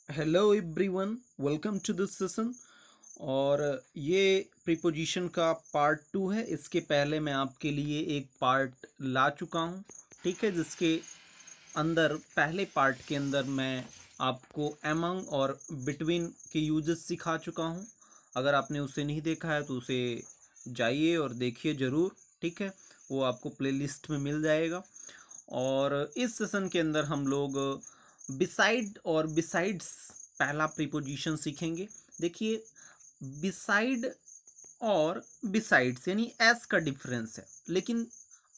Hello everyone, welcome to this session. और ये preposition का पार्ट 2 है। इसके पहले मैं आपके लिए एक पार्ट ला चुका हूँ, ठीक है, जिसके अंदर पहले पार्ट के अंदर मैं आपको एमंग और बिटवीन के यूजेस सिखा चुका हूँ। अगर आपने उसे नहीं देखा है तो उसे जाइए और देखिए ज़रूर, ठीक है। वो आपको प्लेलिस्ट में मिल जाएगा। और इस सेशन के अंदर हम लोग बिसाइड और बिसाइड्स पहला प्रीपोजिशन सीखेंगे। देखिए, बिसाइड और बिसाइड्स यानी एस का डिफरेंस है, लेकिन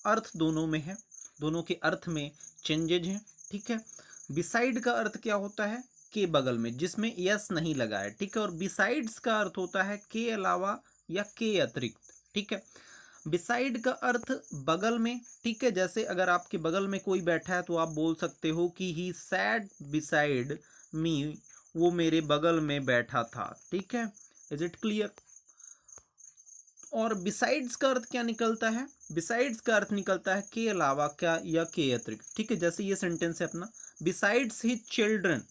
अर्थ दोनों में है, दोनों के अर्थ में चेंजेज हैं, ठीक है। बिसाइड का अर्थ क्या होता है? के बगल में, जिसमें यस नहीं लगा है, ठीक है। और बिसाइड्स का अर्थ होता है के अलावा या के अतिरिक्त, ठीक है। बिसाइड का अर्थ बगल में, ठीक है। जैसे अगर आपके बगल में कोई बैठा है तो आप बोल सकते हो कि ही सैट बिसाइड मी, वो मेरे बगल में बैठा था, ठीक है। Is it clear? और बिसाइड्स का अर्थ क्या निकलता है? बिसाइड्स का अर्थ निकलता है के अलावा क्या या के अतिरिक्त, ठीक है। जैसे ये सेंटेंस है अपना, बिसाइड्स हिज चिल्ड्रन,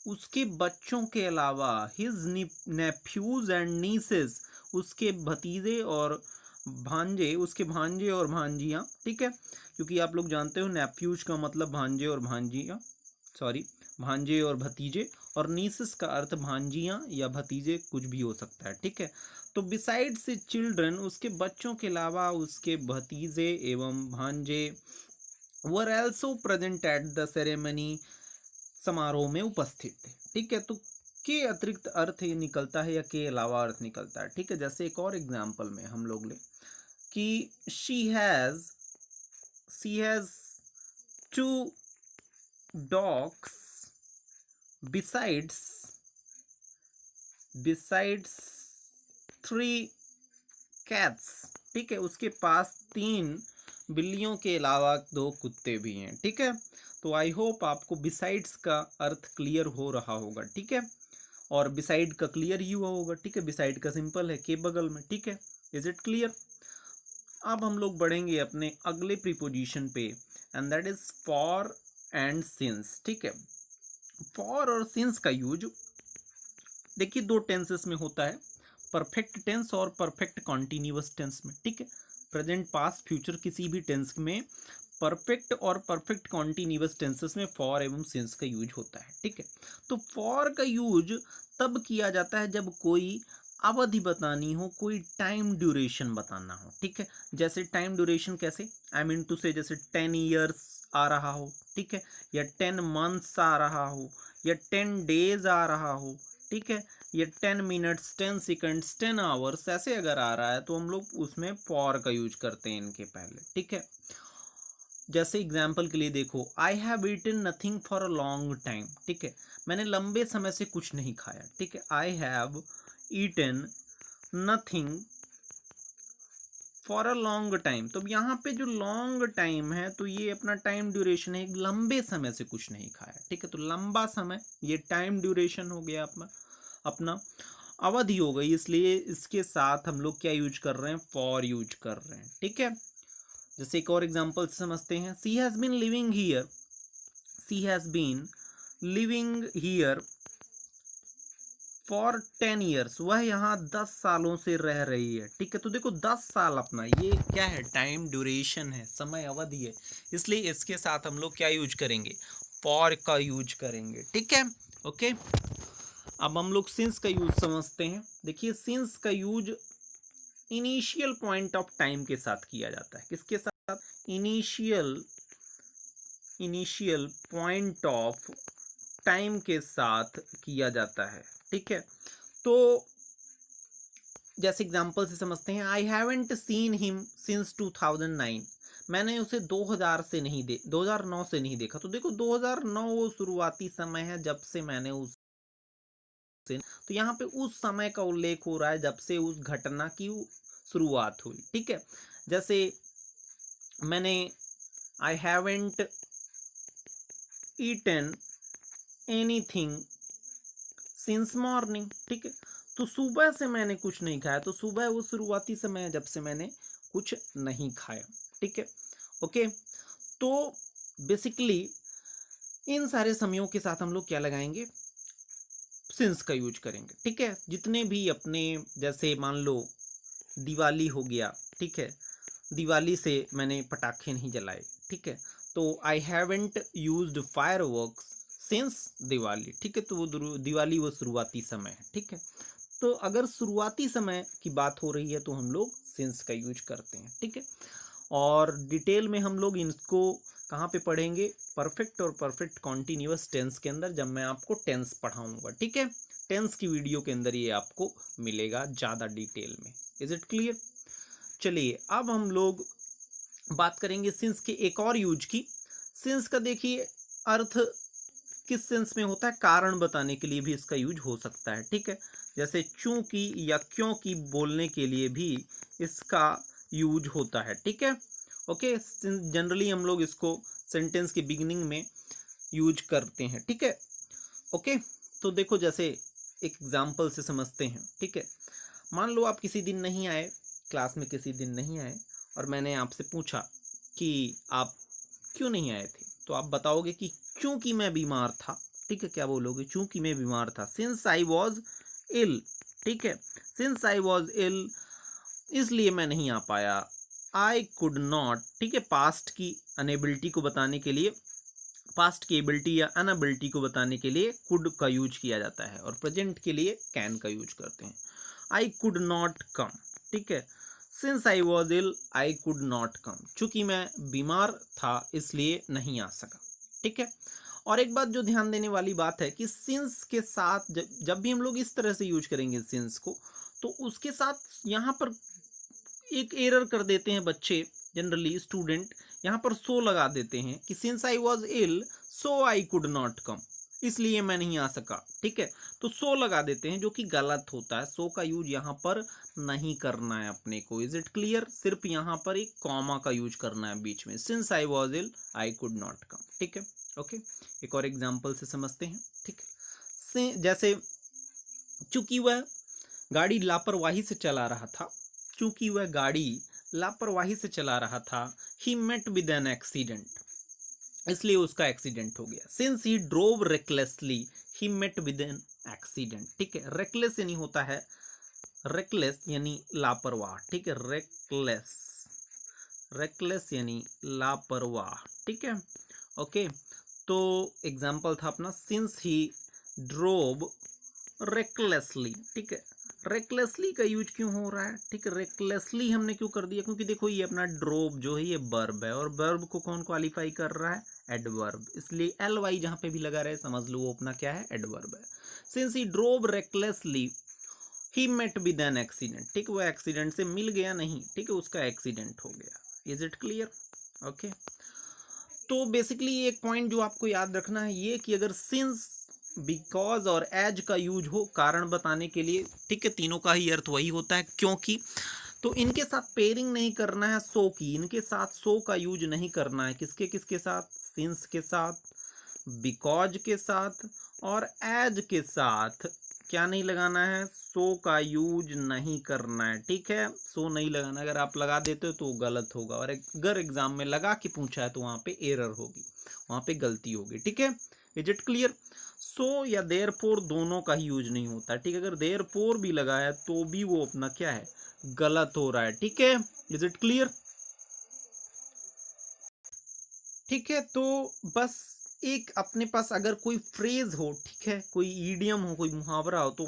उसके बच्चों के अलावा, हिज नेफ्यूज एंड नीसेस, उसके भतीजे और भांजे, उसके भांजे और भांजियाँ, ठीक है। क्योंकि आप लोग जानते हो नेफ्यूज का मतलब भांजे और भांजियाँ, सॉरी, भांजे और भतीजे, और नीसस का अर्थ भांजियाँ या भतीजे कुछ भी हो सकता है, ठीक है। तो बिसाइड्स चिल्ड्रन, उसके बच्चों के अलावा उसके भतीजे एवं भांजे were also present at the ceremony, समारोह में उपस्थित थे, ठीक है। तो के अतिरिक्त अर्थ ये निकलता है या के अलावा अर्थ निकलता है, ठीक है। जैसे एक और एग्जाम्पल में हम लोग ले कि she has two dogs besides besides three cats, ठीक है। उसके पास 3 बिल्लियों के अलावा 2 कुत्ते भी हैं, ठीक है। तो आई होप आपको बिसाइड्स का अर्थ क्लियर हो रहा होगा, ठीक है। और बिसाइड का क्लियर ही हुआ होगा, ठीक है। बिसाइड का सिंपल है के बगल में, ठीक है। Is it clear? अब हम लोग बढ़ेंगे अपने अगले प्रीपोजिशन पे, and that is for and since, ठीक है। फॉर और सिंस का यूज देखिए 2 टेंसेस में होता है, परफेक्ट टेंस और परफेक्ट कॉन्टिन्यूअस टेंस में, ठीक है। प्रेजेंट, पास्ट, फ्यूचर किसी भी टेंस में परफेक्ट और परफेक्ट कॉन्टिन्यूअस टेंसेस में फॉर एवं सिंस का यूज होता है, ठीक है। तो फॉर का यूज तब किया जाता है जब कोई अवधि बतानी हो, कोई टाइम ड्यूरेशन बताना हो, ठीक है। जैसे टाइम ड्यूरेशन कैसे, आई मीन टू से, जैसे 10 ईयर्स आ रहा हो, ठीक है, या 10 मंथ्स आ रहा हो, या 10 डेज आ रहा हो, ठीक है, ये 10 मिनट्स, 10 सेकंड्स, 10 आवर्स ऐसे अगर आ रहा है तो हम लोग उसमें फॉर का यूज करते हैं इनके पहले, ठीक है। जैसे एग्जाम्पल के लिए देखो, I have eaten nothing for a long time, ठीक है। मैंने लंबे समय से कुछ नहीं खाया, ठीक है। I have eaten nothing for a long time, तो यहाँ पे जो लॉन्ग टाइम है तो ये अपना टाइम ड्यूरेशन है, लंबे समय से कुछ नहीं खाया, ठीक है। तो लंबा समय ये टाइम ड्यूरेशन हो गया अपना अपना अवधि हो गई, इसलिए इसके साथ हम लोग क्या यूज कर रहे हैं? फॉर यूज कर रहे हैं, ठीक है। जैसे एक और एग्जांपल समझते हैं, she has been living here, she has been living here for 10 years, वह यहाँ 10 सालों से रह रही है, ठीक है। तो देखो 10 साल अपना ये क्या है? टाइम ड्यूरेशन है, समय अवधि है, इसलिए इसके साथ हम लोग क्या यूज करेंगे? फॉर का यूज करेंगे, ठीक है। ओके, अब हम लोग सिंस का यूज समझते हैं। देखिए, सिंस का use initial point of time के साथ किया जाता है। किसके साथ? Initial initial point of time के साथ किया जाता है, ठीक है। तो जैसे एग्जांपल से समझते हैं, I haven't seen him since 2009, मैंने उसे 2009 से नहीं देखा। तो देखो 2009 वो शुरुआती समय है जब से मैंने उस, तो यहाँ पे उस समय का उल्लेख हो रहा है जब से उस घटना की शुरुआत हुई, ठीक है। जैसे मैंने, I haven't eaten anything since morning, ठीक है। तो सुबह से मैंने कुछ नहीं खाया, तो सुबह वो शुरुआती समय है जब से मैंने कुछ नहीं खाया, ठीक है। ओके, तो बेसिकली इन सारे समयों के साथ हम लोग क्या लगाएंगे? सिंस का यूज करेंगे, ठीक है। जितने भी अपने जैसे मान लो दिवाली हो गया, ठीक है, दिवाली से मैंने पटाखे नहीं जलाए, ठीक है, तो I haven't used fireworks since Diwali, ठीक है। तो वो दिवाली वो शुरुआती समय है, ठीक है। तो अगर शुरुआती समय की बात हो रही है तो हम लोग सिंस का यूज करते हैं, ठीक है। और डिटेल में हम लोग इनको कहाँ पे पढ़ेंगे, परफेक्ट और परफेक्ट कॉन्टिन्यूअस टेंस के अंदर, जब मैं आपको टेंस पढ़ाऊंगा, ठीक है। टेंस की वीडियो के अंदर ये आपको मिलेगा ज़्यादा डिटेल में। Is it clear? चलिए अब हम लोग बात करेंगे सिंस के एक और यूज की। सिंस का देखिए अर्थ किस सेंस में होता है, कारण बताने के लिए भी इसका यूज हो सकता है, ठीक है। जैसे चूंकि या क्योंकि बोलने के लिए भी इसका यूज होता है, ठीक है। ओके, जनरली हम लोग इसको सेंटेंस के बिगिनिंग में यूज करते हैं, ठीक है। ओके, तो देखो जैसे एक एग्जांपल से समझते हैं, ठीक है। मान लो आप किसी दिन नहीं आए, क्लास में किसी दिन नहीं आए, और मैंने आपसे पूछा कि आप क्यों नहीं आए थे, तो आप बताओगे कि क्योंकि मैं बीमार था, ठीक है। क्या बोलोगे? चूंकि मैं बीमार था, सिंस आई वॉज इल, ठीक है। सिंस आई वॉज इल, इसलिए मैं नहीं आ पाया। आई कुड नॉट, ठीक है, पास्ट की अनेबिलिटी को बताने के लिए, पास्ट की एबिलिटी या अनएबिलिटी को बताने के लिए कुड का यूज किया जाता है, और प्रेजेंट के लिए कैन का यूज करते हैं। आई कुड नॉट कम, ठीक है। Since I was ill I could not come, चूंकि मैं बीमार था इसलिए नहीं आ सका, ठीक है। और एक बात जो ध्यान देने वाली बात है कि सिंस के साथ जब भी हम लोग इस तरह से यूज करेंगे सिंस को, तो उसके साथ यहाँ पर एक एरर कर देते हैं बच्चे, जनरली स्टूडेंट यहाँ पर सो लगा देते हैं कि since I was ill so I could not come, इसलिए मैं नहीं आ सका, ठीक है। तो सो लगा देते हैं जो कि गलत होता है। सो का यूज यहाँ पर नहीं करना है अपने को। Is it clear? सिर्फ यहाँ पर एक कॉमा का यूज करना है बीच में, since I was ill I could not come, ठीक है। ओके, एक और एग्जाम्पल से समझते हैं, ठीक है। जैसे चूंकि वह गाड़ी लापरवाही से चला रहा था, चूंकि वह गाड़ी लापरवाही से चला रहा था, he met with an accident, इसलिए उसका एक्सीडेंट हो गया। Since he drove recklessly he met with an accident, ठीक है। रेकलेस यानी होता है, रेकलेस यानी लापरवाह, ठीक है। रेकलेस, रेकलेस यानी लापरवाह, ठीक है। ओके, तो एग्जाम्पल था अपना सिंस ही ड्रोव रेकलेसली, ठीक है। रेकलेसली का यूज क्यों हो रहा है, ठीक है। रेकलेसली हमने क्यों कर दिया, क्योंकि देखो ये अपना ड्रोव जो है ये वर्ब है, और वर्ब को कौन क्वालिफाई कर रहा है, एडवर्ब, इसलिए एल वाई जहां पे भी लगा रहे समझ लो वो अपना क्या है, एडवर्ब है। Since he drove recklessly he met with an accident, ठीक है। वो एक्सीडेंट से मिल गया नहीं, ठीक है, उसका एक्सीडेंट हो गया। Is it clear? ओके, तो बेसिकली एक पॉइंट जो आपको याद रखना है ये कि अगर सिंस, बिकॉज और एज का यूज हो कारण बताने के लिए, ठीक है, तीनों का ही अर्थ वही होता है क्योंकि, तो इनके साथ पेयरिंग नहीं करना है सो की, इनके साथ सो का यूज नहीं करना है। किसके किसके साथ? सिंस के साथ, बिकॉज के साथ, और एज के साथ क्या नहीं लगाना है, सो का यूज नहीं करना है, ठीक है। सो नहीं लगाना, अगर आप लगा देते हो तो गलत होगा, और अगर एग्जाम में लगा के पूछा है तो वहां पे एरर होगी, वहां पे गलती होगी, ठीक है। Is it clear? सो या देयरफॉर दोनों का ही यूज नहीं होता, ठीक है। अगर देयरफॉर भी लगाया तो भी वो अपना क्या है, गलत हो रहा है, ठीक है। Is it clear? ठीक है, तो बस एक अपने पास अगर कोई फ्रेज हो, ठीक है, कोई ईडियम हो, कोई मुहावरा हो, तो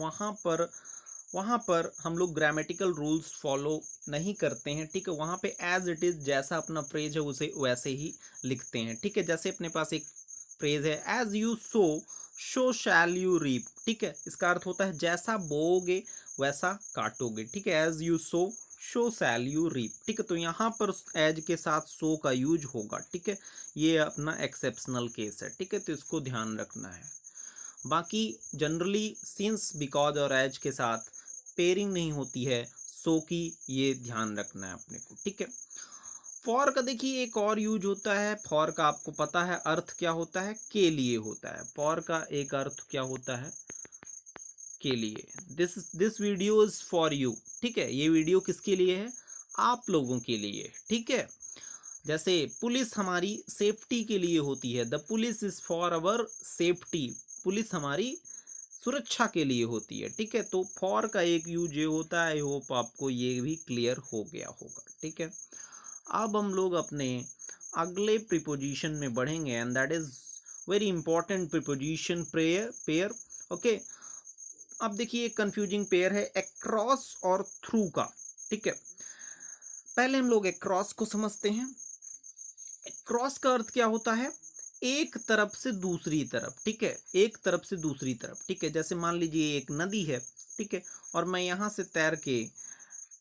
वहां पर हम लोग ग्रामेटिकल रूल्स फॉलो नहीं करते हैं, ठीक है। वहां पे एज इट इज जैसा अपना फ्रेज है उसे वैसे ही लिखते हैं, ठीक है। जैसे अपने पास एक फ्रेज है, as you sow shall you reap, ठीक है। इसका अर्थ होता है जैसा बोओगे वैसा काटोगे, ठीक है। As you sow shall you reap, ठीक है। तो यहाँ पर एज के साथ सो का यूज होगा, ठीक है। ये अपना एक्सेप्शनल केस है, ठीक है, तो इसको ध्यान रखना है। बाकी जनरली सिंस, बिकॉज और एज के साथ पेयरिंग नहीं होती है सो की, ये ध्यान रखना है अपने को, ठीक है। फॉर का देखिए एक और यूज होता है। फॉर का आपको पता है अर्थ क्या होता है, के लिए होता है। फॉर का एक अर्थ क्या होता है, के लिए। This video is for you, ठीक है। ये वीडियो किसके लिए है, आप लोगों के लिए, ठीक है। जैसे पुलिस हमारी सेफ्टी के लिए होती है, the police is for our safety, police हमारी सुरक्षा के लिए होती है, ठीक है। तो फॉर का एक यूज ये होता है। आई होप आपको ये भी क्लियर हो गया होगा, ठीक है। अब हम लोग अपने अगले प्रीपोजिशन में बढ़ेंगे and that is very important preposition pair. Okay, अब देखिए एक कंफ्यूजिंग पेयर है अक्रॉस और थ्रू का, ठीक है। पहले हम लोग अक्रॉस को समझते हैं। अक्रॉस का अर्थ क्या होता है? एक तरफ से दूसरी तरफ, ठीक है, एक तरफ से दूसरी तरफ, ठीक है। जैसे मान लीजिए एक नदी है, ठीक है, और मैं यहां से तैर के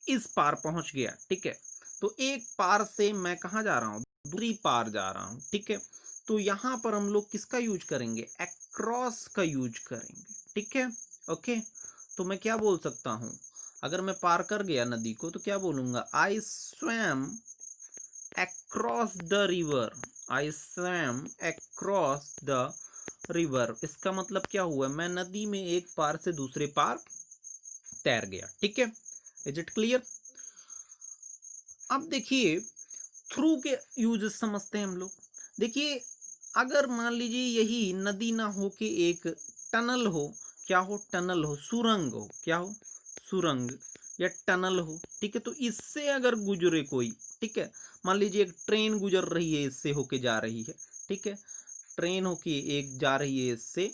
इस पार पहुंच गया, ठीक है। तो एक पार से मैं कहां जा रहा हूं? दूसरी पार जा रहा हूं, ठीक है। तो यहां पर हम लोग किसका यूज करेंगे? अक्रॉस का यूज करेंगे, ठीक है। ओके, तो मैं क्या बोल सकता हूं? अगर मैं पार कर गया नदी को तो क्या बोलूंगा? आई swum across the river, I swam across the river। इसका मतलब क्या हुआ? मैं नदी में एक पार से दूसरे पार तैर गया, ठीक है। Is it clear? अब देखिए थ्रू के यूजेस समझते हैं हम लोग। देखिए अगर मान लीजिए यही नदी ना हो के एक टनल हो, क्या हो? टनल हो, सुरंग हो, क्या हो? सुरंग या टनल हो, ठीक है। तो इससे अगर गुजरे कोई, ठीक है, मान लीजिए एक ट्रेन गुजर रही है, इससे होके जा रही है, ठीक है, ट्रेन होके एक जा रही है इससे,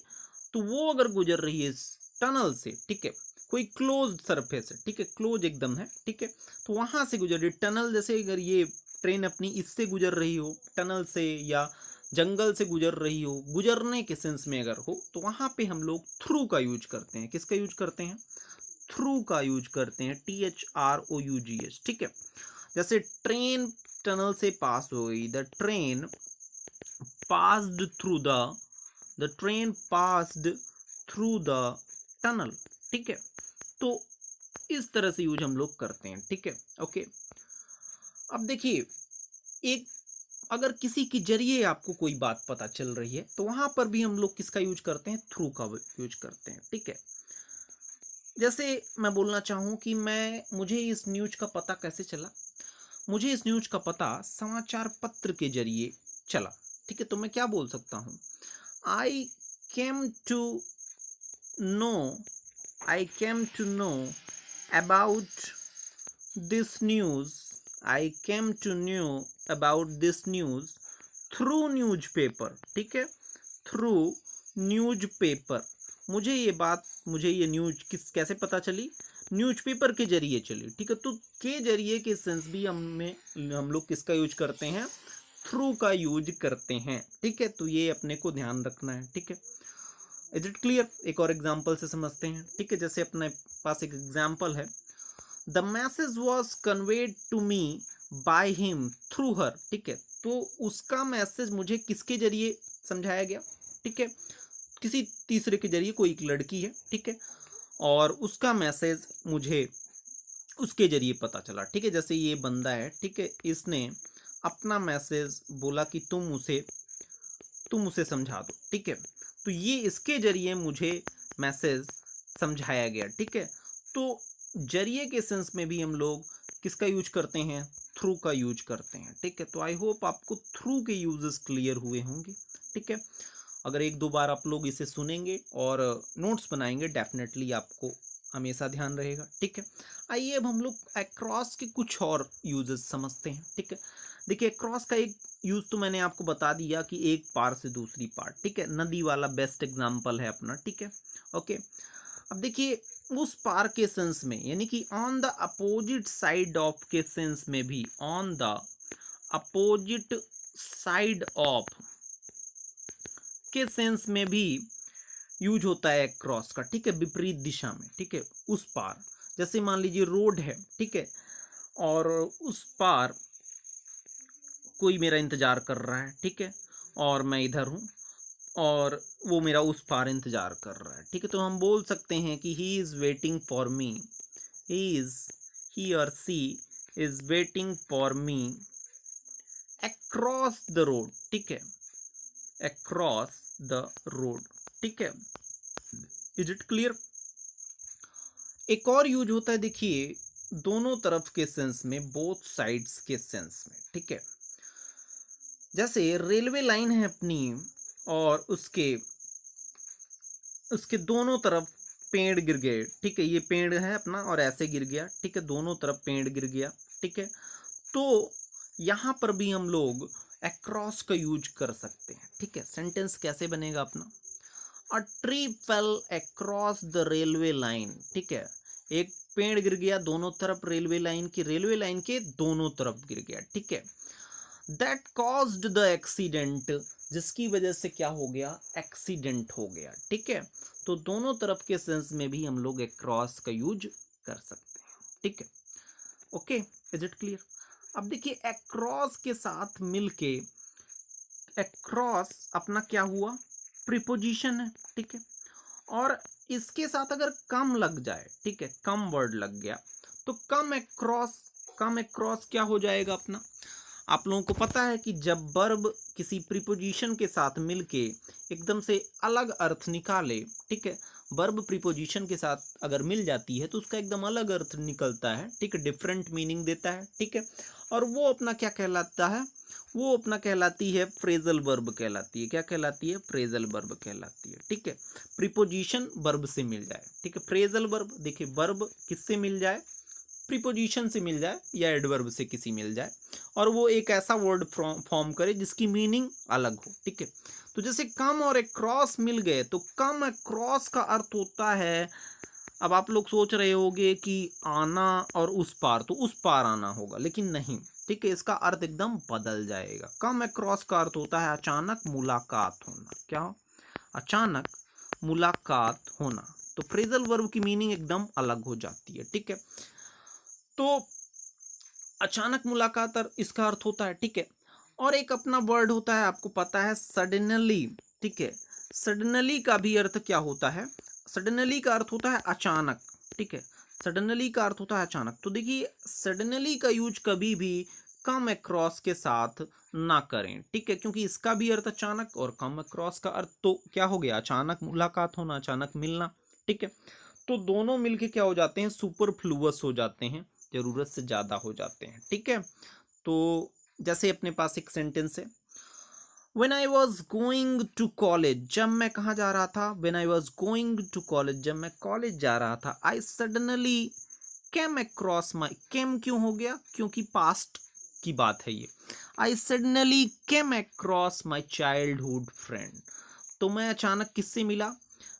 तो वो अगर गुजर रही है इस टनल से, ठीक है, कोई क्लोज सरफेस है, ठीक है, क्लोज एकदम है, ठीक है, तो वहां से गुजर रही टनल, जैसे अगर ये ट्रेन अपनी इससे गुजर रही हो टनल से, या जंगल से गुजर रही हो, गुजरने के सेंस में अगर हो, तो वहां पे हम लोग थ्रू का यूज करते हैं। किसका यूज करते हैं? थ्रू का यूज करते हैं, THROUGH, ठीक है। जैसे ट्रेन टनल से पास हो गई, passed through the train passed through the tunnel, ठीक है। तो इस तरह से यूज हम लोग करते हैं, ठीक है। ओके, अब देखिए एक अगर किसी के जरिए आपको कोई बात पता चल रही है तो वहां पर भी हम लोग किसका यूज करते हैं? थ्रू का यूज करते हैं, ठीक है। जैसे मैं बोलना चाहूं कि मुझे इस न्यूज का पता कैसे चला? मुझे इस न्यूज का पता समाचार पत्र के जरिए चला, ठीक है। तो मैं क्या बोल सकता हूं? I came to know I came to know about this news I came to know about this news through newspaper, ठीक है, थ्रू न्यूज़पेपर। मुझे ये न्यूज कैसे पता चली? न्यूज़पेपर के जरिए चली, ठीक है। तो के जरिए के सेंस भी हम लोग किसका यूज करते हैं? थ्रू का यूज करते हैं, ठीक है। तो ये अपने को ध्यान रखना है, ठीक है। Is it clear? एक और एग्जाम्पल से समझते हैं, ठीक है। जैसे अपने पास एक एग्जाम्पल है, the message was conveyed to me by him through her, ठीक है। तो उसका मैसेज मुझे किसके जरिए समझाया गया? ठीक है, किसी तीसरे के जरिए, कोई एक लड़की है, ठीक है, और उसका मैसेज मुझे उसके जरिए पता चला, ठीक है। जैसे ये बंदा है, ठीक है, इसने अपना मैसेज बोला कि तुम उसे समझा दो, ठीक है। तो ये इसके जरिए मुझे मैसेज समझाया गया, ठीक है। तो जरिए के सेंस में भी हम लोग किसका यूज करते हैं? थ्रू का यूज करते हैं, ठीक है। तो आई होप आपको थ्रू के यूजेस क्लियर हुए होंगे, ठीक है। अगर एक दो बार आप लोग इसे सुनेंगे और नोट्स बनाएंगे, डेफिनेटली आपको हमेशा ध्यान रहेगा, ठीक है। आइए अब हम लोग अक्रॉस के कुछ और यूजेस समझते हैं, ठीक है। देखिए अक्रॉस का एक यूज तो मैंने आपको बता दिया कि एक पार से दूसरी पार, ठीक है। नदी वाला बेस्ट एग्जांपल है अपना, ठीक है। ओके, अब देखिए उस पार के सेंस में, यानी कि on the opposite side of के सेंस में भी, on the opposite side of के सेंस में भी यूज होता है क्रॉस का, ठीक है, विपरीत दिशा में, ठीक है, उस पार। जैसे मान लीजिए रोड है, ठीक है, और उस पार कोई मेरा इंतजार कर रहा है, ठीक है, और मैं इधर हूं और वो मेरा उस पार इंतजार कर रहा है, ठीक है। तो हम बोल सकते हैं कि he is waiting for me, he और she is waiting for me across the road, ठीक है, अक्रॉस द रोड, ठीक है। Is it clear? एक और यूज होता है, देखिए दोनों तरफ के सेंस में, बोथ साइड्स के सेंस में, ठीक है। जैसे रेलवे लाइन है अपनी और उसके उसके दोनों तरफ पेड़ गिर गए, ठीक है, ये पेड़ है अपना और ऐसे गिर गया, ठीक है, दोनों तरफ पेड़ गिर गया, ठीक है। तो यहाँ पर भी हम लोग अक्रॉस का यूज कर सकते हैं, ठीक है। सेंटेंस कैसे बनेगा अपना, a tree fail across the railway line, ठीक है, एक पेड़ गिर गया दोनों तरफ रेलवे लाइन की, रेलवे लाइन के दोनों तरफ गिर गया, ठीक है। दैट कॉज्ड द एक्सीडेंट, जिसकी वजह से क्या हो गया, एक्सीडेंट हो गया, ठीक है। तो दोनों तरफ के सेंस में भी हम लोग अक्रॉस का यूज कर सकते हैं, ठीक है। Okay, is it clear. अब देखिए अक्रॉस के साथ मिलके, अक्रॉस अपना क्या हुआ, प्रीपोजिशन है, ठीक है। और इसके साथ अगर कम लग जाए, ठीक है, कम वर्ड लग गया तो कम अक्रॉस, कम अक्रॉस क्या हो जाएगा अपना, आप लोगों को पता है कि जब वर्ब किसी प्रीपोजिशन के साथ मिलके एकदम से अलग अर्थ निकाले, ठीक है, वर्ब प्रीपोजिशन के साथ अगर मिल जाती है तो उसका एकदम अलग अर्थ निकलता है, ठीक है, डिफरेंट मीनिंग देता है, ठीक है। और वो अपना क्या कहलाता है, वो अपना कहलाती है फ्रेजल वर्ब कहलाती है, क्या कहलाती है, फ्रेजल वर्ब कहलाती है, ठीक है। प्रीपोजिशन वर्ब से मिल जाए, ठीक है, फ्रेजल वर्ब, देखिए वर्ब किससे मिल जाए, प्रीपोजिशन से मिल जाए या एडवर्ब से किसी मिल जाए, और वो एक ऐसा वर्ड फॉर्म करे जिसकी मीनिंग अलग हो, ठीक है। तो जैसे कम और अक्रॉस मिल गए तो कम अक्रॉस का अर्थ होता है, अब आप लोग सोच रहे होंगे कि आना और उस पार, तो उस पार आना होगा, लेकिन नहीं, ठीक है, इसका अर्थ एकदम बदल जाएगा। कम अक्रॉस का अर्थ होता है अचानक मुलाकात होना, क्या हो, अचानक मुलाकात होना। तो फ्रेजल वर्ब की मीनिंग एकदम अलग हो जाती है, ठीक है। तो अचानक मुलाकात इसका अर्थ होता है, ठीक है। और एक अपना वर्ड होता है, आपको पता है, सडनली, ठीक है। सडनली का भी अर्थ क्या होता है, सडनली का अर्थ होता है अचानक, ठीक है, सडनली का अर्थ होता है अचानक। तो देखिए सडनली का यूज कभी भी कम अक्रॉस के साथ ना करें, ठीक है, क्योंकि इसका भी अर्थ अचानक और कम अक्रॉस का अर्थ तो क्या हो गया, अचानक मुलाकात होना, अचानक मिलना, ठीक है। तो दोनों मिलके क्या हो जाते हैं, सुपरफ्लुअस हो जाते हैं, जरूरत से ज्यादा हो जाते हैं, ठीक है। तो जैसे अपने पास एक सेंटेंस है, When I was going to college, जब मैं कहाँ जा रहा था, When I was going to college, जब मैं कॉलेज जा रहा था, I suddenly came across my, came क्यों हो गया, क्योंकि पास्ट की बात है ये, I suddenly came across my childhood friend, तो मैं अचानक किससे मिला,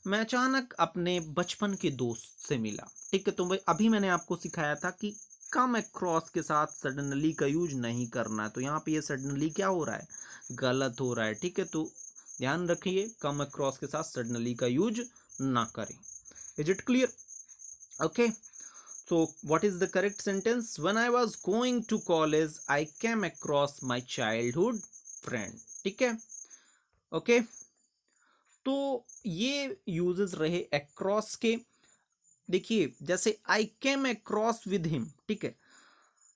मैं अचानक अपने बचपन के दोस्त से मिला, ठीक है। तो अभी मैंने आपको सिखाया था कि कम अक्रॉस के साथ सडनली का यूज नहीं करना है, तो यहाँ पे ये सडनली क्या हो रहा है, गलत हो रहा है, ठीक है। तो ध्यान रखिए कम अक्रॉस के साथ सडनली का यूज ना करें। Is it clear, okay. So what is the correct sentence? When I was going to college, I came across my childhood friend, ठीक है, ओके। तो ये यूजेस रहे अक्रॉस के। देखिए जैसे आई केम अक्रॉस विद हिम, ठीक है,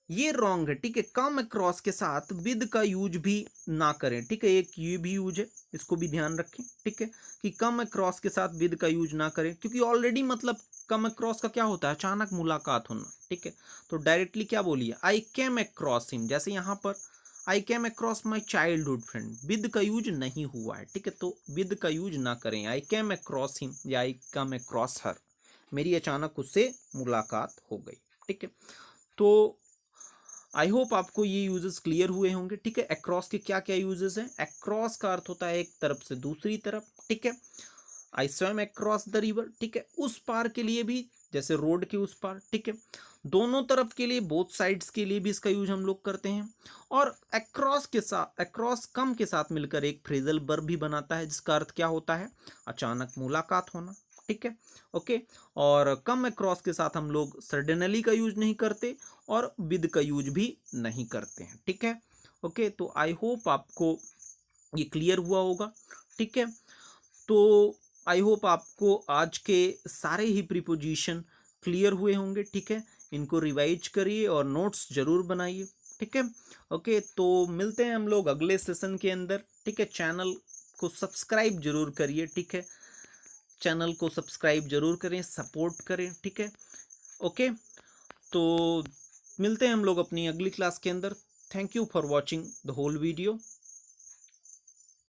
ये रॉन्ग है, ठीक है। कम अक्रॉस के साथ विद का यूज भी ना करें, ठीक है, एक ये भी यूज है, इसको भी ध्यान रखें, ठीक है, कि कम अक्रॉस के साथ विद का यूज ना करें, क्योंकि ऑलरेडी मतलब कम अक्रॉस का क्या होता है, अचानक मुलाकात होना, ठीक है। तो डायरेक्टली क्या बोलिए, आई केम अक्रॉस हिम, जैसे यहां पर I came across my childhood friend, with का यूज नहीं हुआ है, ठीक है, तो विद का यूज ना करें, आई केम अक्रॉस हिम या आई कम अक्रॉस हर, मेरी अचानक उससे मुलाकात हो गई, ठीक है। तो आई होप आपको ये यूजेस क्लियर हुए होंगे, ठीक है। अक्रॉस के क्या क्या यूजेस हैं, अक्रॉस का अर्थ होता है एक तरफ से दूसरी तरफ, ठीक है। आई स्वैम अक्रॉस द रिवर, ठीक है, उस पार के लिए भी, जैसे रोड के उस पार, ठीक है। दोनों तरफ के लिए, बोथ साइड्स के लिए भी इसका यूज हम लोग करते हैं। और अक्रॉस के साथ, अक्रॉस कम के साथ मिलकर एक फ्रेजल वर्ब भी बनाता है, जिसका अर्थ क्या होता है, अचानक मुलाकात होना, ठीक है, ओके। और कम अक्रॉस के साथ हम लोग सडनली का यूज नहीं करते और विद का यूज भी नहीं करते हैं, ठीक है, ओके। तो आई होप आपको ये क्लियर हुआ होगा, ठीक है। तो आई होप आपको आज के सारे ही प्रीपोजिशन क्लियर हुए होंगे, ठीक है। इनको रिवाइज करिए और नोट्स जरूर बनाइए, ठीक है, ओके। तो मिलते हैं हम लोग अगले सेशन के अंदर, ठीक है। चैनल को सब्सक्राइब जरूर करिए, ठीक है, चैनल को सब्सक्राइब जरूर करें, सपोर्ट करें, ठीक है, ओके। तो मिलते हैं हम लोग अपनी अगली क्लास के अंदर। Thank you for watching the whole video.